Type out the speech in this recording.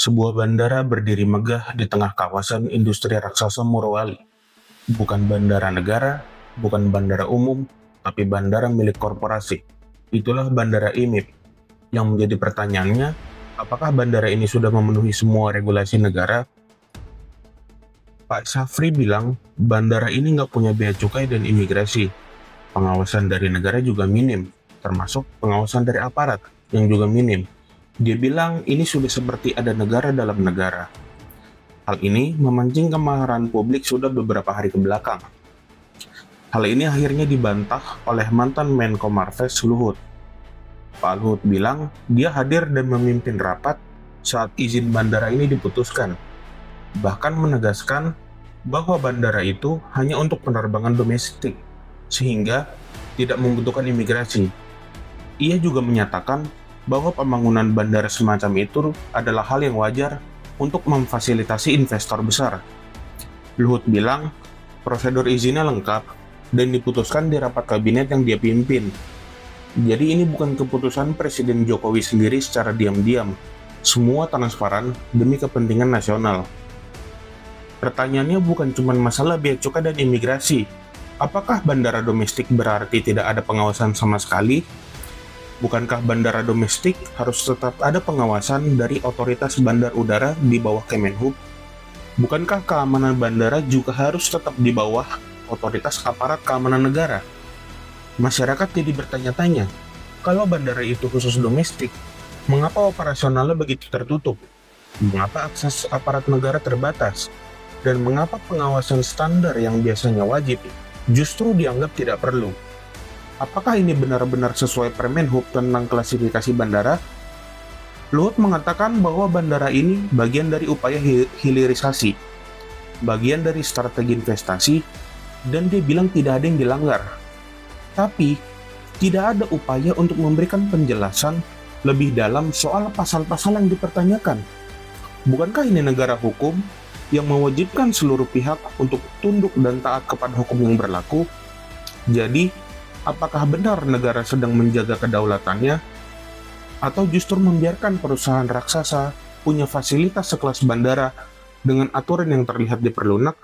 Sebuah bandara berdiri megah di tengah kawasan industri raksasa Morowali. Bukan bandara negara, bukan bandara umum, tapi bandara milik korporasi. Itulah Bandara IMIP. Yang menjadi pertanyaannya, apakah bandara ini sudah memenuhi semua regulasi negara? Pak Syafri bilang, bandara ini nggak punya bea cukai dan imigrasi. Pengawasan dari negara juga minim, termasuk pengawasan dari aparat yang juga minim. Dia bilang ini sudah seperti ada negara dalam negara. Hal ini memancing kemarahan publik sudah beberapa hari ke belakang. Hal ini akhirnya dibantah oleh mantan Menko Marves Luhut. Pak Luhut bilang dia hadir dan memimpin rapat saat izin bandara ini diputuskan. Bahkan menegaskan bahwa bandara itu hanya untuk penerbangan domestik, sehingga tidak membutuhkan imigrasi. Ia juga menyatakan bahwa pembangunan bandara semacam itu adalah hal yang wajar untuk memfasilitasi investor besar. Luhut bilang prosedur izinnya lengkap dan diputuskan di rapat kabinet yang dia pimpin. Jadi ini bukan keputusan Presiden Jokowi sendiri secara diam-diam. Semua transparan demi kepentingan nasional. Pertanyaannya bukan cuma masalah bea cukai dan imigrasi. Apakah bandara domestik berarti tidak ada pengawasan sama sekali? Bukankah bandara domestik harus tetap ada pengawasan dari otoritas bandar udara di bawah Kemenhub? Bukankah keamanan bandara juga harus tetap di bawah otoritas aparat keamanan negara? Masyarakat jadi bertanya-tanya, kalau bandara itu khusus domestik, mengapa operasionalnya begitu tertutup? Mengapa akses aparat negara terbatas? Dan mengapa pengawasan standar yang biasanya wajib justru dianggap tidak perlu? Apakah ini benar-benar sesuai Permenhub tentang klasifikasi bandara? Luhut mengatakan bahwa bandara ini bagian dari upaya hilirisasi, bagian dari strategi investasi, dan dia bilang tidak ada yang dilanggar. Tapi, tidak ada upaya untuk memberikan penjelasan lebih dalam soal pasal-pasal yang dipertanyakan. Bukankah ini negara hukum yang mewajibkan seluruh pihak untuk tunduk dan taat kepada hukum yang berlaku? Jadi, apakah benar negara sedang menjaga kedaulatannya? Atau justru membiarkan perusahaan raksasa punya fasilitas sekelas bandara dengan aturan yang terlihat diperlunak?